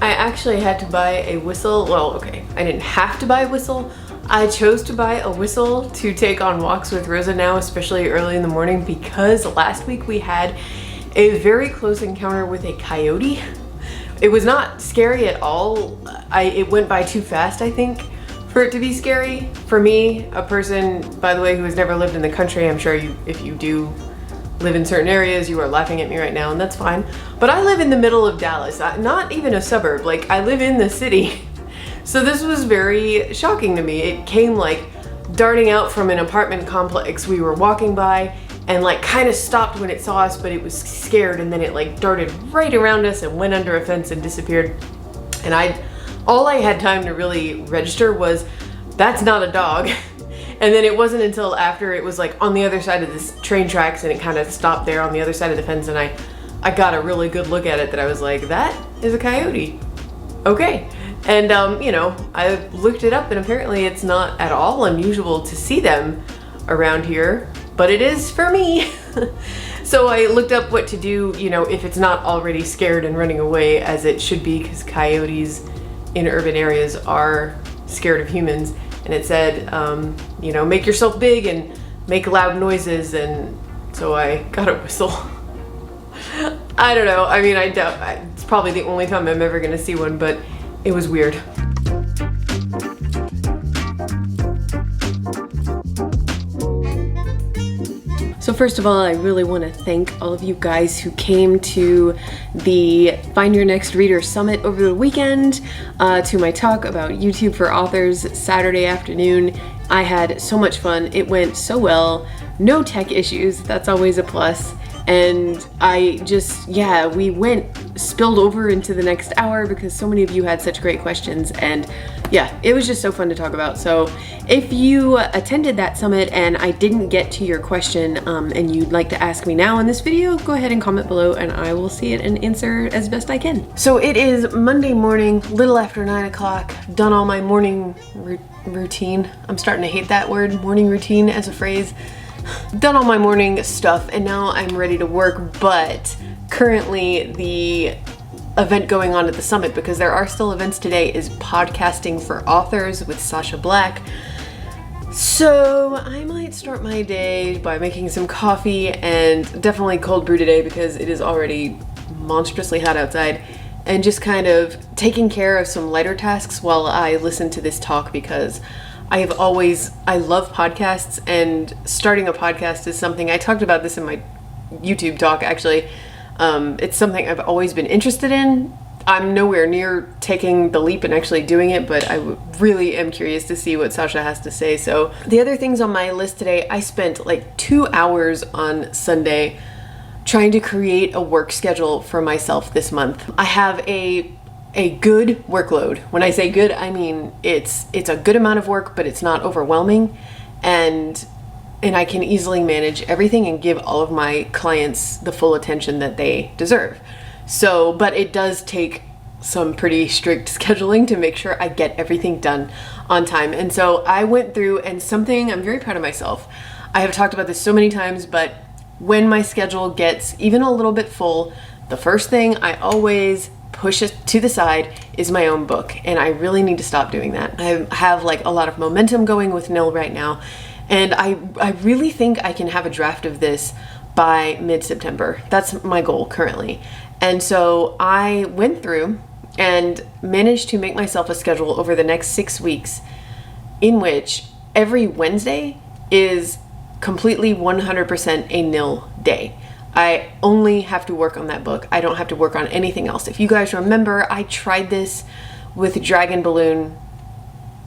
I actually had to buy a whistle. Well, okay, I didn't have to buy a whistle. I chose to buy a whistle to take on walks with Rosa now, especially early in the morning, because last week we had a very close encounter with a coyote. It was not scary at all. It went by too fast, I think, for it to be scary. For me, a person, by the way, who has never lived in the country, I'm sure if you do live in certain areas, you are laughing at me right now, and that's fine. But I live in the middle of Dallas, not even a suburb, like I live in the city. So this was very shocking to me. It came like darting out from an apartment complex we were walking by and like kind of stopped when it saw us, but it was scared, and then it like darted right around us and went under a fence and disappeared. And all I had time to really register was, that's not a dog. And then it wasn't until after it was like on the other side of this train tracks and it kind of stopped there on the other side of the fence, and I got a really good look at it, that I was like, that is a coyote. Okay. And you know, I looked it up, and apparently it's not at all unusual to see them around here, but it is for me. So I looked up what to do, you know, if it's not already scared and running away, as it should be, because coyotes in urban areas are scared of humans. And it said, you know, make yourself big and make loud noises. And so I got a whistle. I don't know. I mean, I doubt, it's probably the only time I'm ever gonna see one, but it was weird. So first of all, I really want to thank all of you guys who came to the Find Your Next Reader Summit over the weekend, to my talk about YouTube for authors Saturday afternoon. I had so much fun. It went so well. No tech issues. That's always a plus. And I just, yeah, we spilled over into the next hour because so many of you had such great questions, and yeah, it was just so fun to talk about. So if you attended that summit and I didn't get to your question, and you'd like to ask me now in this video, go ahead and comment below and I will see it and answer as best I can. So it is Monday morning, little after 9 o'clock, done all my morning routine. I'm starting to hate that word, morning routine, as a phrase. Done all my morning stuff, and now I'm ready to work, but currently the event going on at the summit, because there are still events today, is podcasting for authors with Sasha Black. So I might start my day by making some coffee, and definitely cold brew today because it is already monstrously hot outside, and just kind of taking care of some lighter tasks while I listen to this talk, because I love podcasts, and starting a podcast is something, I talked about this in my YouTube talk actually. It's something I've always been interested in. I'm nowhere near taking the leap and actually doing it, but I really am curious to see what Sasha has to say. So the other things on my list today, I spent like 2 hours on Sunday trying to create a work schedule for myself this month. I have a good workload. When I say good, I mean it's a good amount of work, but it's not overwhelming, and I can easily manage everything and give all of my clients the full attention that they deserve. So, but it does take some pretty strict scheduling to make sure I get everything done on time. And so I went through, and something I'm very proud of myself. I have talked about this so many times, but when my schedule gets even a little bit full, the first thing I always push it to the side is my own book, and I really need to stop doing that. I have like a lot of momentum going with Nil right now, and I really think I can have a draft of this by mid-September. That's my goal currently. And so I went through and managed to make myself a schedule over the next 6 weeks, in which every Wednesday is completely 100% a Nil day. I only have to work on that book. I don't have to work on anything else. If you guys remember, I tried this with Dragon Balloon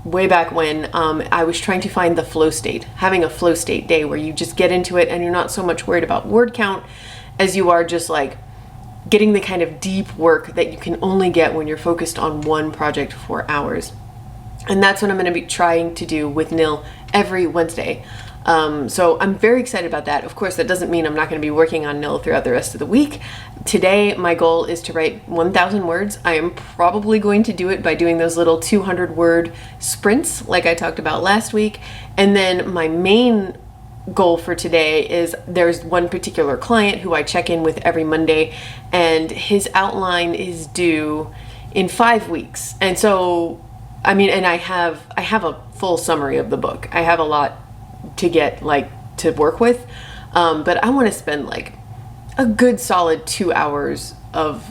way back when. I was trying to find the flow state, having a flow state day where you just get into it and you're not so much worried about word count as you are just like getting the kind of deep work that you can only get when you're focused on one project for hours. And that's what I'm going to be trying to do with Nil every Wednesday. So I'm very excited about that. Of course, that doesn't mean I'm not going to be working on Nil throughout the rest of the week. Today, my goal is to write 1,000 words. I am probably going to do it by doing those little 200-word sprints like I talked about last week. And then my main goal for today is, there's one particular client who I check in with every Monday, and his outline is due in 5 weeks. And so, I mean, and I have a full summary of the book. I have a lot to get to work with, but I want to spend a good solid 2 hours of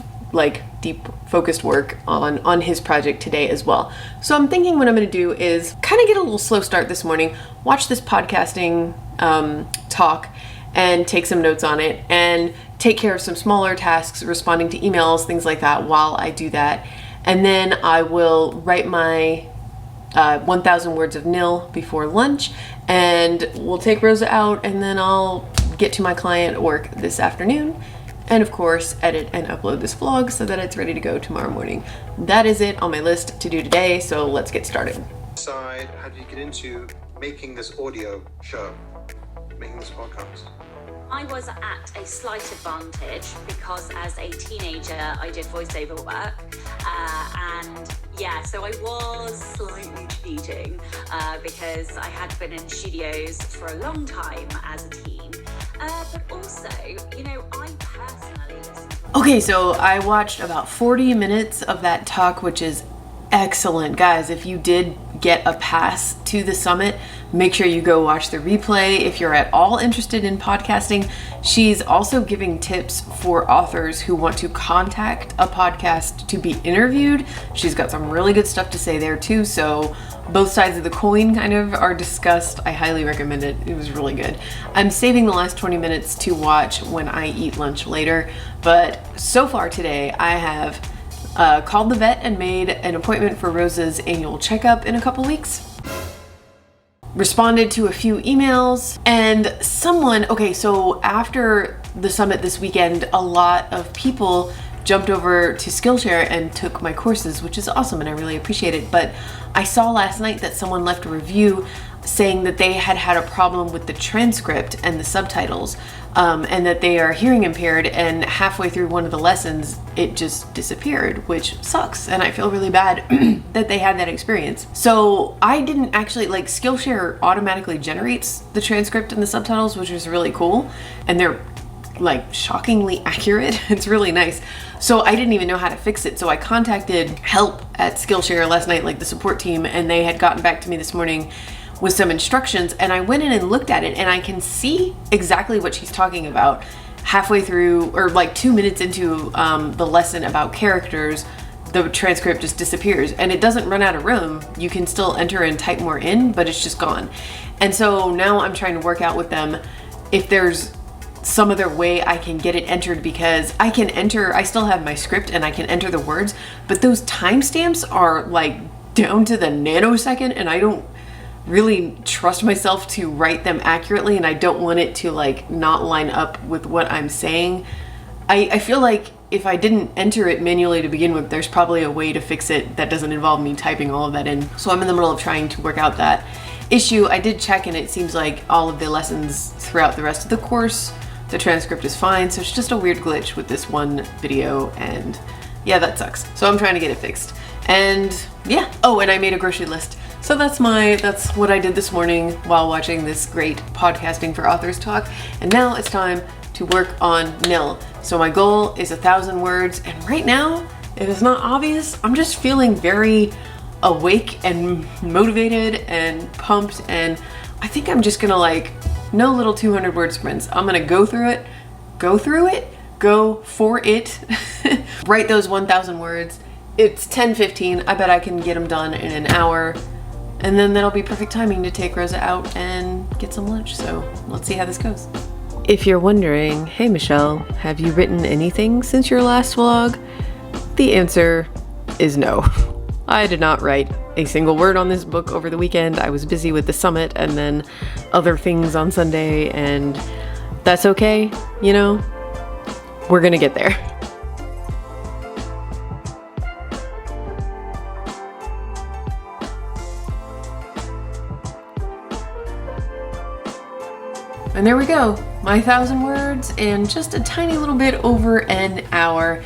deep focused work on his project today as well. So I'm thinking what I'm going to do is kind of get a little slow start this morning, watch this podcasting talk and take some notes on it, and take care of some smaller tasks, responding to emails, things like that while I do that. And then I will write my 1,000 words of nil before lunch, and we'll take Rosa out, and then I'll get to my client at work this afternoon, and of course edit and upload this vlog so that it's ready to go tomorrow morning. That is it on my list to do today, so let's get started. How did you get into making this audio show, making this podcast? I was at a slight advantage because as a teenager I did voiceover work, and yeah, so I was slightly cheating because I had been in studios for a long time as a teen, but also, I personally Okay, so I watched about 40 minutes of that talk, which is excellent. Guys, if you did get a pass to the summit, make sure you go watch the replay if you're at all interested in podcasting. She's also giving tips for authors who want to contact a podcast to be interviewed. She's got some really good stuff to say there too, so both sides of the coin kind of are discussed. I highly recommend it. It was really good. I'm saving the last 20 minutes to watch when I eat lunch later, but so far today I have called the vet and made an appointment for Rosa's annual checkup in a couple weeks. Responded to a few emails, and so after the summit this weekend, a lot of people jumped over to Skillshare and took my courses, which is awesome and I really appreciate it. But I saw last night that someone left a review saying that they had a problem with the transcript and the subtitles, and that they are hearing impaired, and halfway through one of the lessons it just disappeared, which sucks, and I feel really bad that they had that experience. So I didn't actually, Skillshare automatically generates the transcript and the subtitles, which is really cool, and they're shockingly accurate. It's really nice. So I didn't even know how to fix it. So I contacted help at Skillshare last night, the support team, and they had gotten back to me this morning with some instructions, and I went in and looked at it, and I can see exactly what she's talking about. Halfway through, or 2 minutes into the lesson about characters, the transcript just disappears, and it doesn't run out of room. You can still enter and type more in, but it's just gone. And so now I'm trying to work out with them if there's some other way I can get it entered, because I still have my script and I can enter the words, but those timestamps are down to the nanosecond, and I don't really trust myself to write them accurately, and I don't want it to not line up with what I'm saying. I feel like if I didn't enter it manually to begin with, there's probably a way to fix it that doesn't involve me typing all of that in. So I'm in the middle of trying to work out that issue. I did check, and it seems like all of the lessons throughout the rest of the course, the transcript is fine. So it's just a weird glitch with this one video, and yeah, that sucks. So I'm trying to get it fixed. And yeah, and I made a grocery list. So that's what I did this morning while watching this great podcasting for authors talk. And now it's time to work on nil. So my goal is 1,000 words. And right now, if it's not obvious, I'm just feeling very awake and motivated and pumped. And I think I'm just gonna no little 200 word sprints. I'm gonna go through it, go for it, write those 1,000 words. It's 10:15. I bet I can get them done in an hour. And then that'll be perfect timing to take Rosa out and get some lunch. So let's see how this goes. If you're wondering, hey Michelle, have you written anything since your last vlog? The answer is no. I did not write a single word on this book over the weekend. I was busy with the summit and then other things on Sunday, and that's okay, we're gonna get there. And there we go, my 1,000 words in just a tiny little bit over an hour.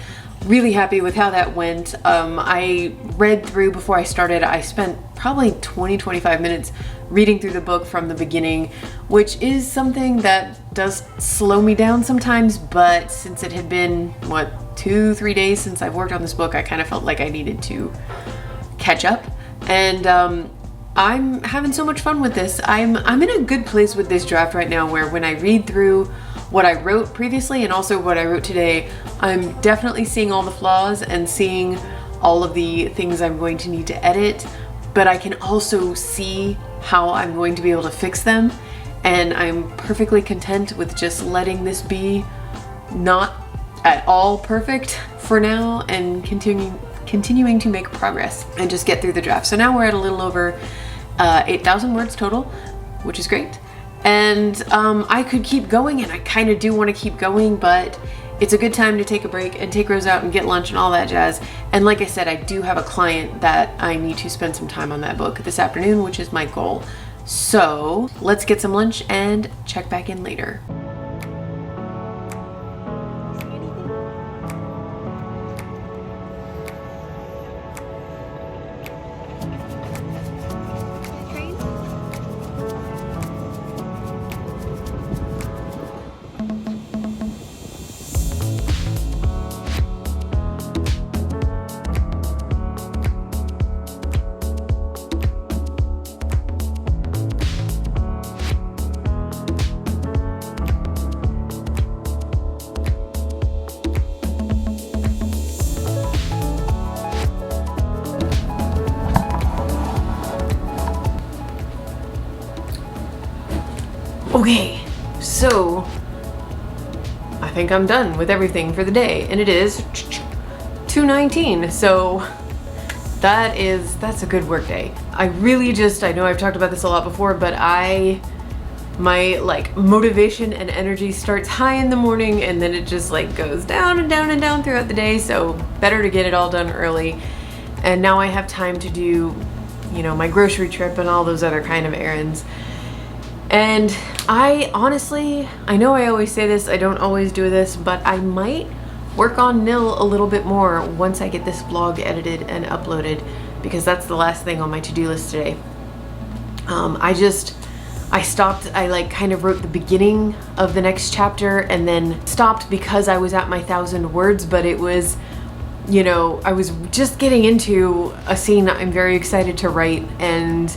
Really happy with how that went. I read through before I started. I spent probably 20-25 minutes reading through the book from the beginning, which is something that does slow me down sometimes, but since it had been, 2-3 days since I've worked on this book. I kind of felt like I needed to catch up, and I'm having so much fun with this. I'm in a good place with this draft right now, where when I read through what I wrote previously and also what I wrote today, I'm definitely seeing all the flaws and seeing all of the things I'm going to need to edit, but I can also see how I'm going to be able to fix them, and I'm perfectly content with just letting this be not at all perfect for now and continuing to make progress and just get through the draft. So now we're at a little over 8,000 words total, which is great. And I could keep going, and I kind of do want to keep going, but it's a good time to take a break and take Rose out and get lunch and all that jazz. And like I said, I do have a client that I need to spend some time on that book this afternoon, which is my goal. So let's get some lunch and check back in later. Okay, so I think I'm done with everything for the day, and it is 2:19, so that's a good work day. I know I've talked about this a lot before, but my like motivation and energy starts high in the morning, and then it just like goes down and down and down throughout the day, so better to get it all done early. And now I have time to do, my grocery trip and all those other kind of errands. And I know I always say this, I don't always do this, but I might work on Nil a little bit more once I get this vlog edited and uploaded, because that's the last thing on my to-do list today. I stopped, I kind of wrote the beginning of the next chapter and then stopped because I was at my 1,000 words, but it was, I was just getting into a scene I'm very excited to write, and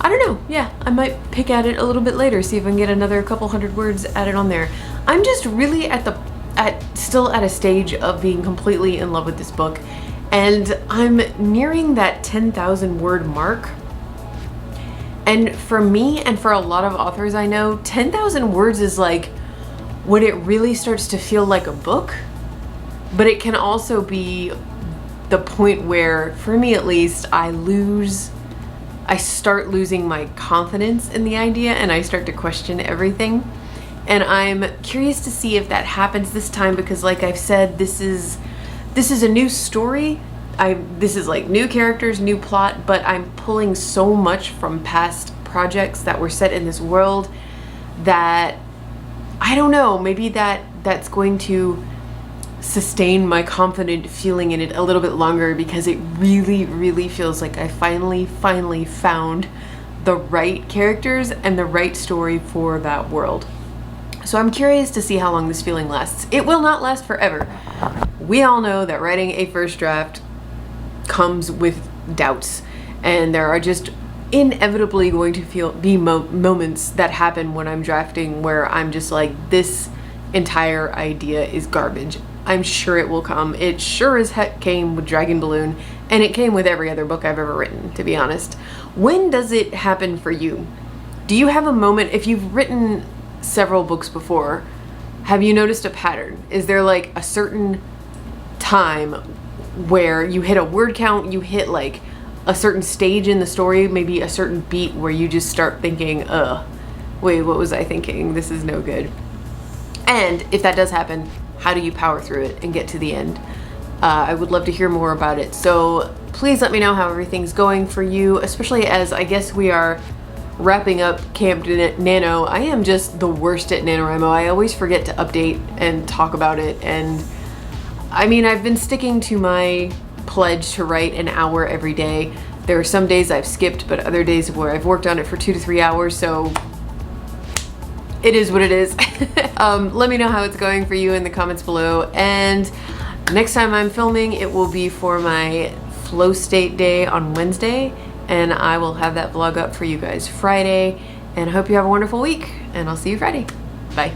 I don't know, yeah, I might pick at it a little bit later, see if I can get another couple hundred words added on there. I'm just really still at a stage of being completely in love with this book, and I'm nearing that 10,000 word mark. And for me, and for a lot of authors I know, 10,000 words is like when it really starts to feel like a book, but it can also be the point where, for me at least, I start losing my confidence in the idea, and I start to question everything. And I'm curious to see if that happens this time, because like I've said, this is a new story. This is like new characters, new plot, but I'm pulling so much from past projects that were set in this world that, I don't know, maybe that's going to sustain my confident feeling in it a little bit longer, because it really, really feels like I finally found the right characters and the right story for that world. So I'm curious to see how long this feeling lasts. It will not last forever. We all know that writing a first draft comes with doubts, and there are just inevitably going to be moments that happen when I'm drafting where I'm just like, this entire idea is garbage. I'm sure it will come. It sure as heck came with Dragon Balloon, and it came with every other book I've ever written, to be honest. When does it happen for you? Do you have a moment, if you've written several books before, have you noticed a pattern? Is there like a certain time where you hit a word count, you hit like a certain stage in the story, maybe a certain beat where you just start thinking, wait, what was I thinking? This is no good. And if that does happen, how do you power through it and get to the end? I would love to hear more about it. So please let me know how everything's going for you, especially as I guess we are wrapping up Camp Nano. I am just the worst at NaNoWriMo. I always forget to update and talk about it. And I mean, I've been sticking to my pledge to write an hour every day. There are some days I've skipped, but other days where I've worked on it for 2 to 3 hours. So it is what it is. Let me know how it's going for you in the comments below. And Next time I'm filming, it will be for my flow state day on Wednesday, and I will have that vlog up for you guys Friday. And I hope you have a wonderful week, and I'll see you Friday. Bye.